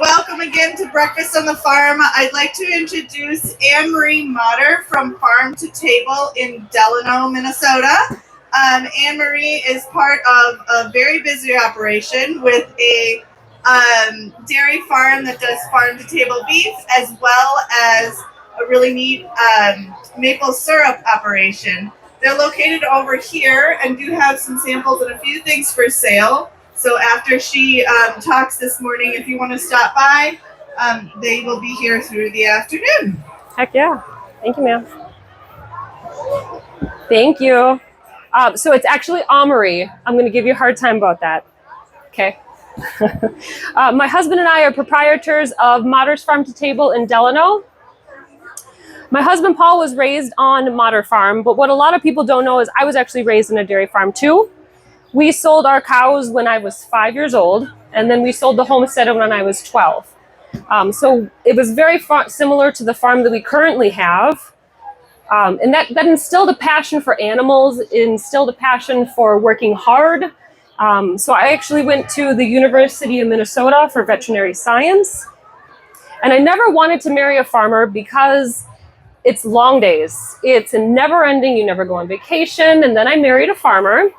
welcome again to Breakfast on the Farm. I'd like to introduce Anne Marie Motter from Farm to Table in Delano, Minnesota. Anne Marie is part of a very busy operation with a dairy farm that does farm to table beef, as well as a really neat maple syrup operation. They're located over here and do have some samples and a few things for sale. So after she talks this morning, if you want to stop by, they will be here through the afternoon. Heck yeah. Thank you, ma'am. Thank you. So it's actually Amory. I'm going to give you a hard time about that. Okay. My husband and I are proprietors of Motter's Farm to Table in Delano. My husband, Paul, was raised on Motter Farm, but what a lot of people don't know is I was actually raised in a dairy farm too. We sold our cows when I was 5 years old, and then we sold the homestead when I was 12. So it was very similar to the farm that we currently have. And that instilled a passion for animals, instilled a passion for working hard. So I actually went to the University of Minnesota for veterinary science. And I never wanted to marry a farmer because it's long days. It's a never ending, you never go on vacation. And then I married a farmer.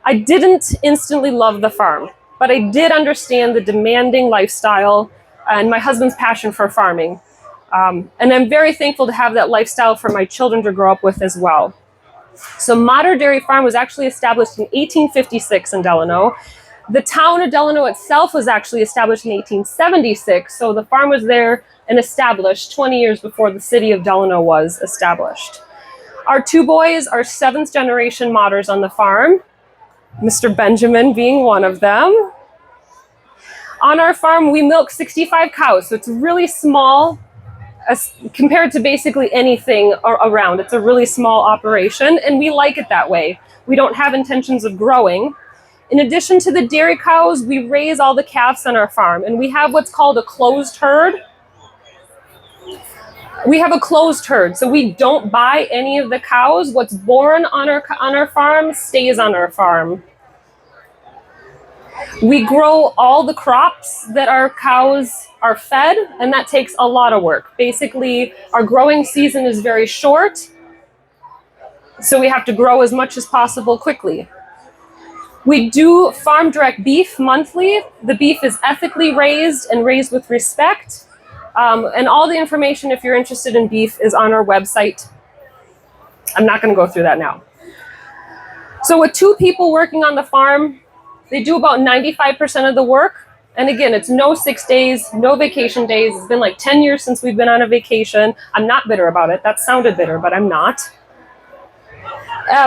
I didn't instantly love the farm, but I did understand the demanding lifestyle and my husband's passion for farming. And I'm very thankful to have that lifestyle for my children to grow up with as well. So Motter Dairy Farm was actually established in 1856 in Delano. The town of Delano itself was actually established in 1876. So the farm was there and established 20 years before the city of Delano was established. Our two boys are 7th generation Motters on the farm, Mr. Benjamin being one of them. On our farm, we milk 65 cows, so it's really small compared to basically anything around. It's a really small operation, and we like it that way. We don't have intentions of growing. In addition to the dairy cows, we raise all the calves on our farm, and we have what's called a closed herd. We have a closed herd, so we don't buy any of the cows. What's born on our farm stays on our farm. We grow all the crops that our cows are fed, and that takes a lot of work. Basically, our growing season is very short, so we have to grow as much as possible quickly. We do farm direct beef monthly. The beef is ethically raised and raised with respect. And all the information, if you're interested in beef, is on our website. I'm not going to go through that now. So with 2 people working on the farm, they do about 95% of the work. And again, it's no 6 days, no vacation days. It's been like 10 years since we've been on a vacation. I'm not bitter about it. That sounded bitter, but I'm not.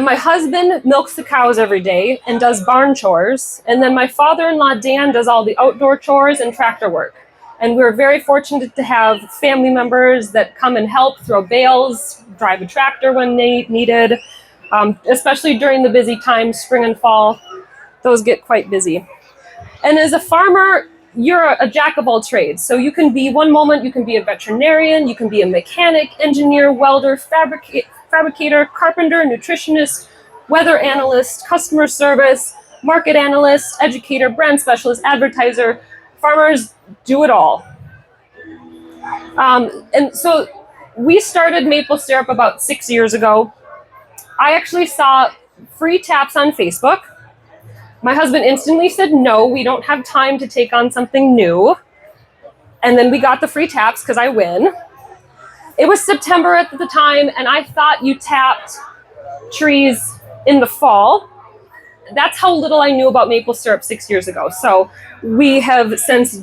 My husband milks the cows every day and does barn chores. And then my father-in-law, Dan, does all the outdoor chores and tractor work. And we're very fortunate to have family members that come and help throw bales, drive a tractor when they needed, especially during the busy times, spring and fall. Those get quite busy. And as a farmer, you're a jack of all trades. So you can be, one moment you can be a veterinarian, you can be a mechanic, engineer, welder, fabricator, carpenter, nutritionist, weather analyst, customer service, market analyst, educator, brand specialist, advertiser. Farmers do it all. And so we started maple syrup about 6 years ago. I actually saw free taps on Facebook. My husband instantly said, no, we don't have time to take on something new. And then we got the free taps because I win. It was September at the time, and I thought you tapped trees in the fall. That's how little I knew about maple syrup 6 years ago. So we have since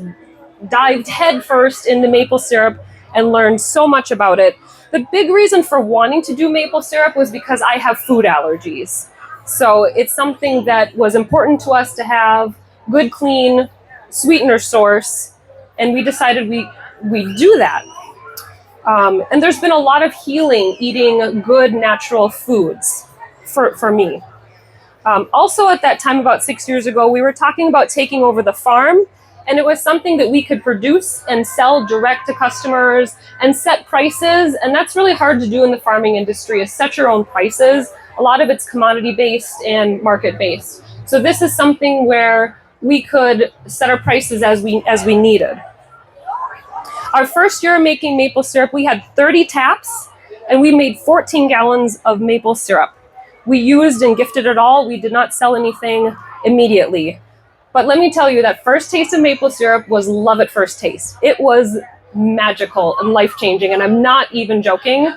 dived headfirst into maple syrup and learned so much about it. The big reason for wanting to do maple syrup was because I have food allergies. So it's something that was important to us to have good, clean sweetener source, and we decided we do that. And there's been a lot of healing eating good natural foods for me. Also at that time, about 6 years ago, we were talking about taking over the farm, and it was something that we could produce and sell direct to customers and set prices. And that's really hard to do in the farming industry, is set your own prices. A lot of it's commodity based and market based. So this is something where we could set our prices as we needed. Our first year making maple syrup, we had 30 taps and we made 14 gallons of maple syrup. We used and gifted it all. We did not sell anything immediately. But let me tell you, that first taste of maple syrup was love at first taste. It was magical and life-changing, and I'm not even joking.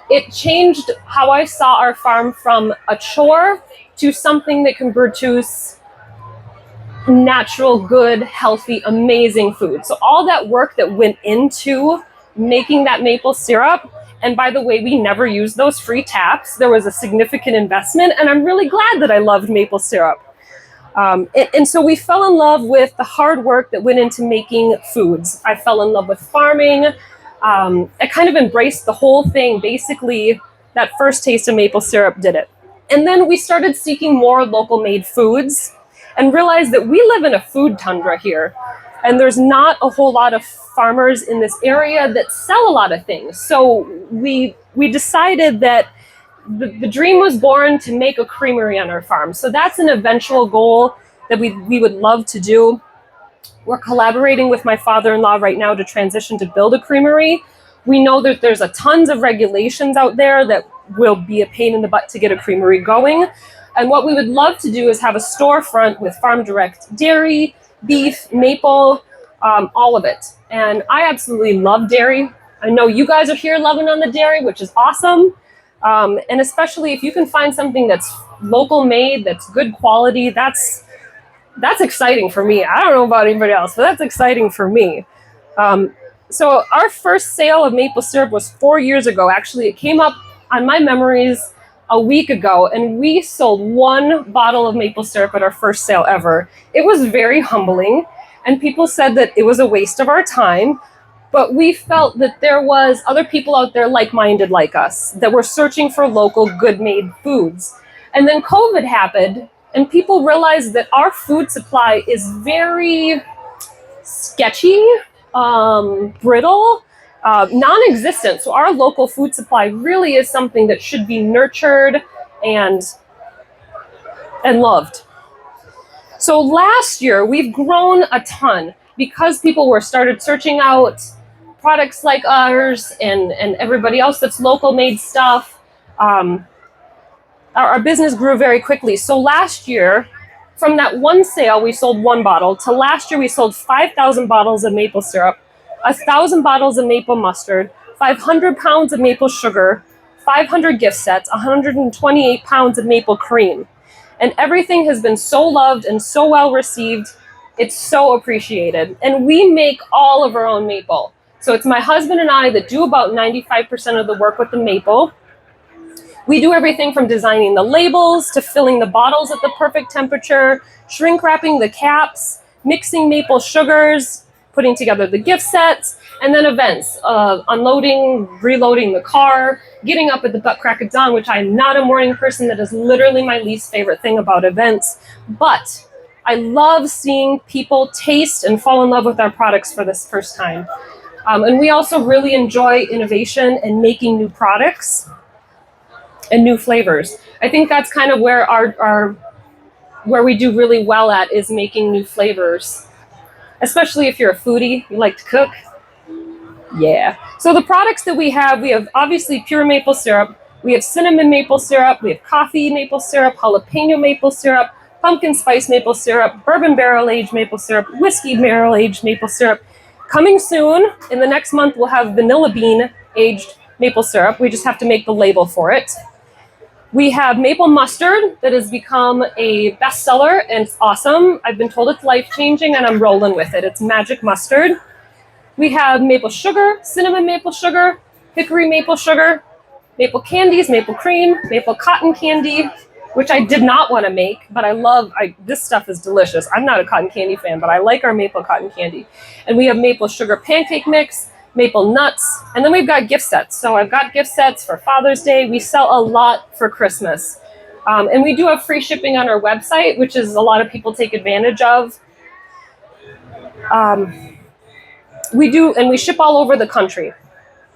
It changed how I saw our farm from a chore to something that can produce natural, good, healthy, amazing food. So all that work that went into making that maple syrup, and by the way, we never used those free taps. There was a significant investment, and I'm really glad that I loved maple syrup. And so we fell in love with the hard work that went into making foods. I fell in love with farming. I kind of embraced the whole thing. Basically, that first taste of maple syrup did it. And then we started seeking more local made foods and realized that we live in a food tundra here. And there's not a whole lot of farmers in this area that sell a lot of things. So we decided that the dream was born to make a creamery on our farm. So that's an eventual goal that we would love to do. We're collaborating with my father-in-law right now to transition to build a creamery. We know that there's a tons of regulations out there that will be a pain in the butt to get a creamery going. And what we would love to do is have a storefront with farm direct dairy, beef, maple, all of it. And I absolutely love dairy. I know you guys are here loving on the dairy, which is awesome. And especially if you can find something that's local made, that's good quality, that's exciting for me. I don't know about anybody else, but that's exciting for me. So our first sale of maple syrup was 4 years ago. Actually, it came up on my memories a week ago, and we sold 1 bottle of maple syrup at our first sale ever. It was very humbling, and people said that it was a waste of our time. But we felt that there was other people out there like-minded like us that were searching for local, good-made foods. And then COVID happened, and people realized that our food supply is very sketchy, brittle, non-existent. So our local food supply really is something that should be nurtured and loved. So last year, we've grown a ton because people were started searching out products like ours and everybody else that's local made stuff. Our business grew very quickly. So last year, from that one sale, we sold 1 bottle, to last year we sold 5,000 bottles of maple syrup, 1,000 bottles of maple mustard, 500 pounds of maple sugar, 500 gift sets, 128 pounds of maple cream. And everything has been so loved and so well received. It's so appreciated. And we make all of our own maple. So it's my husband and I that do about 95% of the work with the maple. We do everything from designing the labels to filling the bottles at the perfect temperature, shrink wrapping the caps, mixing maple sugars, putting together the gift sets, and then events, unloading, reloading the car, getting up at the butt crack of dawn, which I'm not a morning person. That is literally my least favorite thing about events. But I love seeing people taste and fall in love with our products for this first time. And we also really enjoy innovation and making new products and new flavors. I think that's kind of where where we do really well at, is making new flavors. Especially if you're a foodie, you like to cook. Yeah. So the products that we have obviously pure maple syrup. We have cinnamon maple syrup. We have coffee maple syrup, jalapeno maple syrup, pumpkin spice maple syrup, bourbon barrel aged maple syrup, whiskey barrel aged maple syrup. Coming soon, in the next month, we'll have vanilla bean aged maple syrup. We just have to make the label for it. We have maple mustard that has become a bestseller, and it's awesome. I've been told it's life-changing, and I'm rolling with it. It's magic mustard. We have maple sugar, cinnamon maple sugar, hickory maple sugar, maple candies, maple cream, maple cotton candy, which I did not want to make, but this stuff is delicious. I'm not a cotton candy fan, but I like our maple cotton candy. And we have maple sugar pancake mix, maple nuts, and then we've got gift sets. So I've got gift sets for Father's Day. We sell a lot for Christmas. And we do have free shipping on our website, which is a lot of people take advantage of. We do, and we ship all over the country.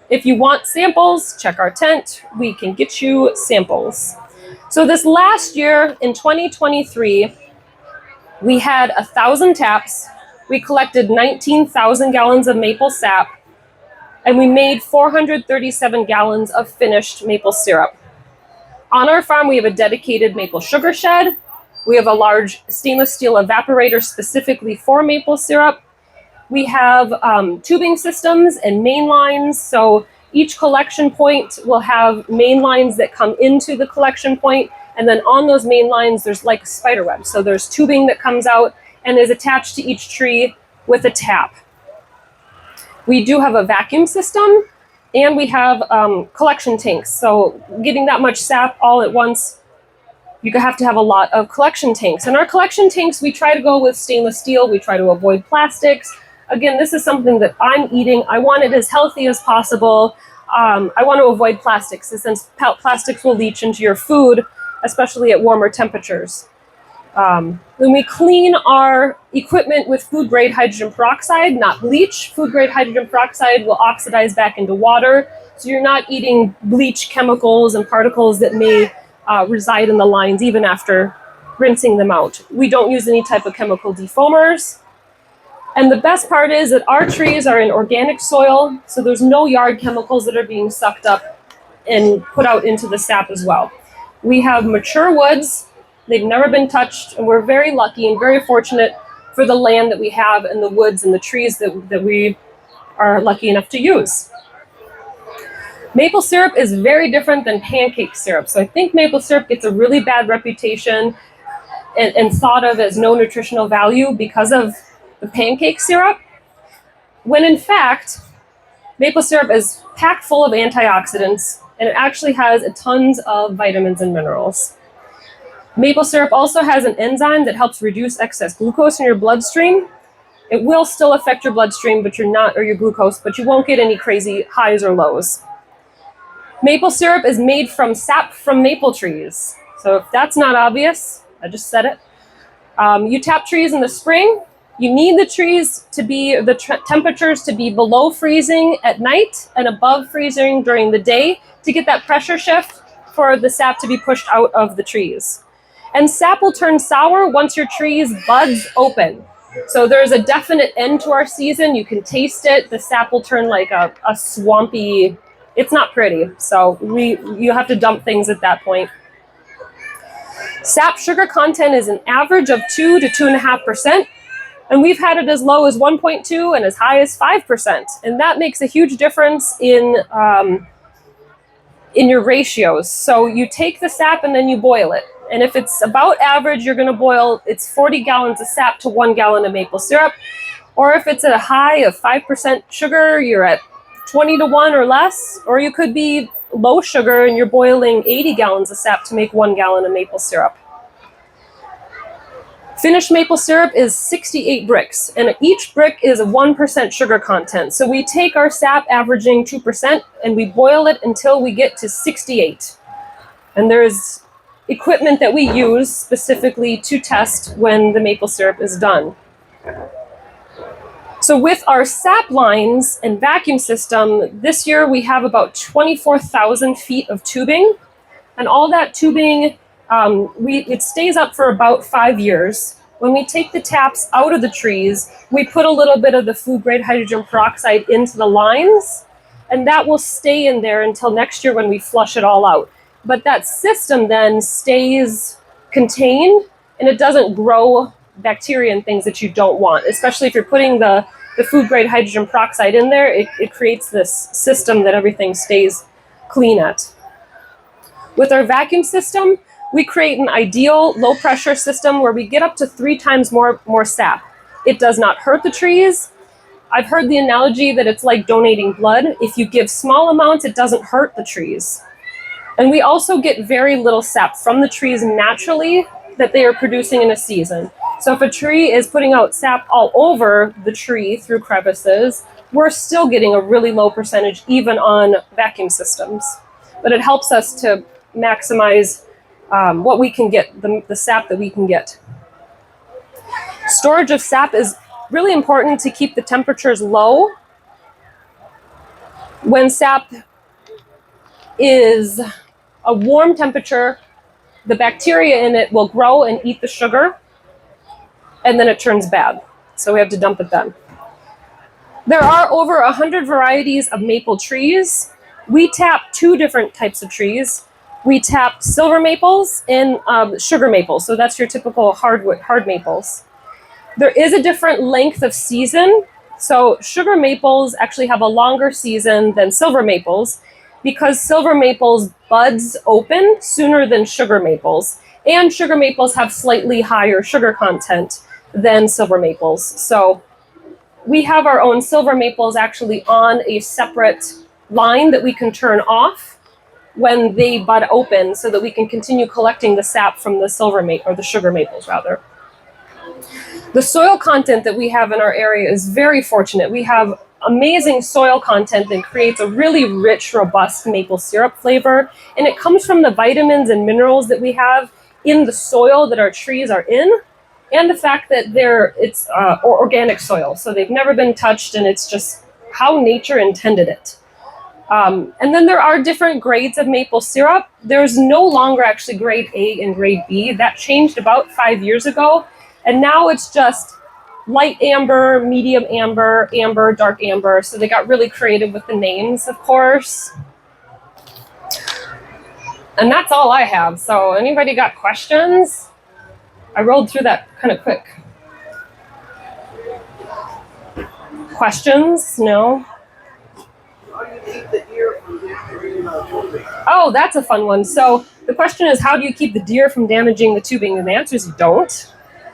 If you want samples, check our tent. We can get you samples. So this last year, in 2023, we had 1,000 taps. We collected 19,000 gallons of maple sap. and we made 437 gallons of finished maple syrup. On our farm, we have a dedicated maple sugar shed. We have a large stainless steel evaporator specifically for maple syrup. We have tubing systems and main lines. So each collection point will have main lines that come into the collection point. And then on those main lines, there's like a spider web. So there's tubing that comes out and is attached to each tree with a tap. We do have a vacuum system, and we have collection tanks. So getting that much sap all at once, you have to have a lot of collection tanks. And our collection tanks, we try to go with stainless steel. We try to avoid plastics. Again, this is something that I'm eating. I want it as healthy as possible. I want to avoid plastics, since plastics will leach into your food, especially at warmer temperatures. When we clean our equipment with food-grade hydrogen peroxide, not bleach, food-grade hydrogen peroxide will oxidize back into water. So you're not eating bleach chemicals and particles that may reside in the lines even after rinsing them out. We don't use any type of chemical defoamers. And the best part is that our trees are in organic soil, so there's no yard chemicals that are being sucked up and put out into the sap as well. We have mature woods. They've never been touched, and we're very lucky and very fortunate for the land that we have and the woods and the trees that we are lucky enough to use. Maple syrup is very different than pancake syrup. So I think maple syrup gets a really bad reputation and thought of as no nutritional value because of the pancake syrup, when in fact, maple syrup is packed full of antioxidants, and it actually has tons of vitamins and minerals. Maple syrup also has an enzyme that helps reduce excess glucose in your bloodstream. It will still affect your bloodstream, but your glucose, but you won't get any crazy highs or lows. Maple syrup is made from sap from maple trees. So if that's not obvious, I just said it. You tap trees in the spring. You need the trees to be, temperatures to be below freezing at night and above freezing during the day to get that pressure shift for the sap to be pushed out of the trees. And sap will turn sour once your tree's buds open. So there's a definite end to our season. You can taste it. The sap will turn like a swampy, it's not pretty. So you have to dump things at that point. Sap sugar content is an average of 2 to 2.5%. And we've had it as low as 1.2 and as high as 5%. And that makes a huge difference in your ratios. So you take the sap and then you boil it. And if it's about average, you're going to boil, it's 40 gallons of sap to 1 gallon of maple syrup. Or if it's at a high of 5% sugar, you're at 20 to 1 or less. Or you could be low sugar and you're boiling 80 gallons of sap to make 1 gallon of maple syrup. Finished maple syrup is 68 bricks, and each brick is a 1% sugar content. So we take our sap averaging 2% and we boil it until we get to 68. And there's equipment that we use specifically to test when the maple syrup is done. So with our sap lines and vacuum system, this year we have about 24,000 feet of tubing, and all that tubing it stays up for about 5 years. When we take the taps out of the trees, we put a little bit of the food-grade hydrogen peroxide into the lines, and that will stay in there until next year when we flush it all out. But that system then stays contained, and it doesn't grow bacteria and things that you don't want, especially if you're putting the food-grade hydrogen peroxide in there. It creates this system that everything stays clean at. With our vacuum system, we create an ideal low-pressure system where we get up to 3 times more sap. It does not hurt the trees. I've heard the analogy that it's like donating blood. If you give small amounts, it doesn't hurt the trees. And we also get very little sap from the trees naturally that they are producing in a season. So if a tree is putting out sap all over the tree through crevices, we're still getting a really low percentage even on vacuum systems. But it helps us to maximize what we can get, the sap that we can get. Storage of sap is really important to keep the temperatures low. When sap is a warm temperature, the bacteria in it will grow and eat the sugar, and then it turns bad. So we have to dump it then. There are over 100 varieties of maple trees. We tap two different types of trees. We tap silver maples and sugar maples. So that's your typical hard maples. There is a different length of season. So sugar maples actually have a longer season than silver maples because silver maples buds open sooner than sugar maples. And sugar maples have slightly higher sugar content than silver maples. So we have our own silver maples actually on a separate line that we can turn off when they bud open so that we can continue collecting the sap from the silver maple, or the sugar maples rather. The soil content that we have in our area is very fortunate. We have amazing soil content that creates a really rich, robust maple syrup flavor. And it comes from the vitamins and minerals that we have in the soil that our trees are in, and the fact that it's organic soil. So they've never been touched, and it's just how nature intended it. And then there are different grades of maple syrup. There's no longer actually grade A and grade B. That changed about 5 years ago. And now it's just light amber, medium amber, amber, dark amber. So they got really creative with the names, of course. And that's all I have. So anybody got questions? I rolled through that kind of quick. Questions? No? How do you keep the deer from damaging the tubing? Oh, that's a fun one. So the question is, how do you keep the deer from damaging the tubing? And the answer is you don't.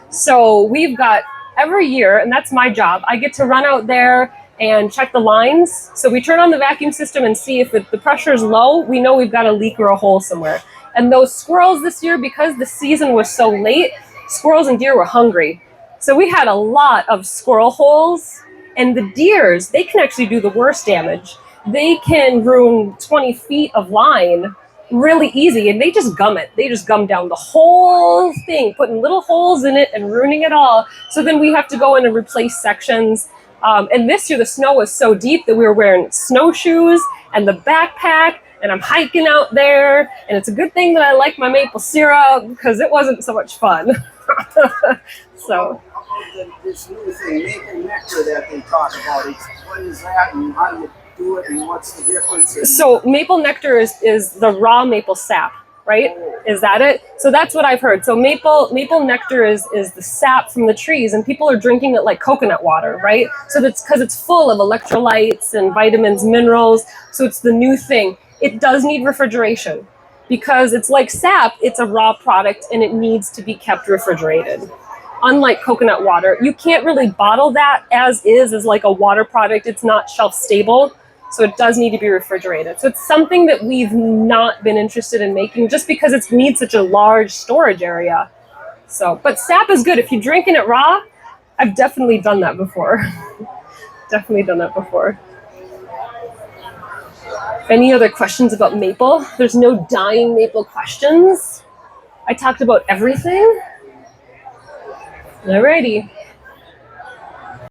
So we've got every year, and that's my job, I get to run out there and check the lines. So we turn on the vacuum system and see if the pressure is low, we know we've got a leak or a hole somewhere. And those squirrels this year, because the season was so late, squirrels and deer were hungry. So we had a lot of squirrel holes, and the deers, they can actually do the worst damage. They can ruin 20 feet of line really easy, and they just gum it. They just gum down the whole thing, putting little holes in it and ruining it all. So then we have to go in and replace sections. And this year the snow was so deep that we were wearing snowshoes and the backpack, and I'm hiking out there. And it's a good thing that I like my maple syrup because it wasn't so much fun. So. How about this new thing, maple nectar that they talk about? What is that, and how do you do it, and what's the difference? So maple nectar is the raw maple sap, right? Is that it? So that's what I've heard. So maple nectar is the sap from the trees, and people are drinking it like coconut water, right? So that's because it's full of electrolytes and vitamins, minerals. So it's the new thing. It does need refrigeration because it's like sap. It's a raw product and it needs to be kept refrigerated. Unlike coconut water, you can't really bottle that as like a water product. It's not shelf stable. So it does need to be refrigerated. So it's something that we've not been interested in making just because it needs such a large storage area. So, but sap is good. If you're drinking it raw, I've definitely done that before. Definitely done that before. Any other questions about maple? There's no dying maple questions. I talked about everything. Alrighty.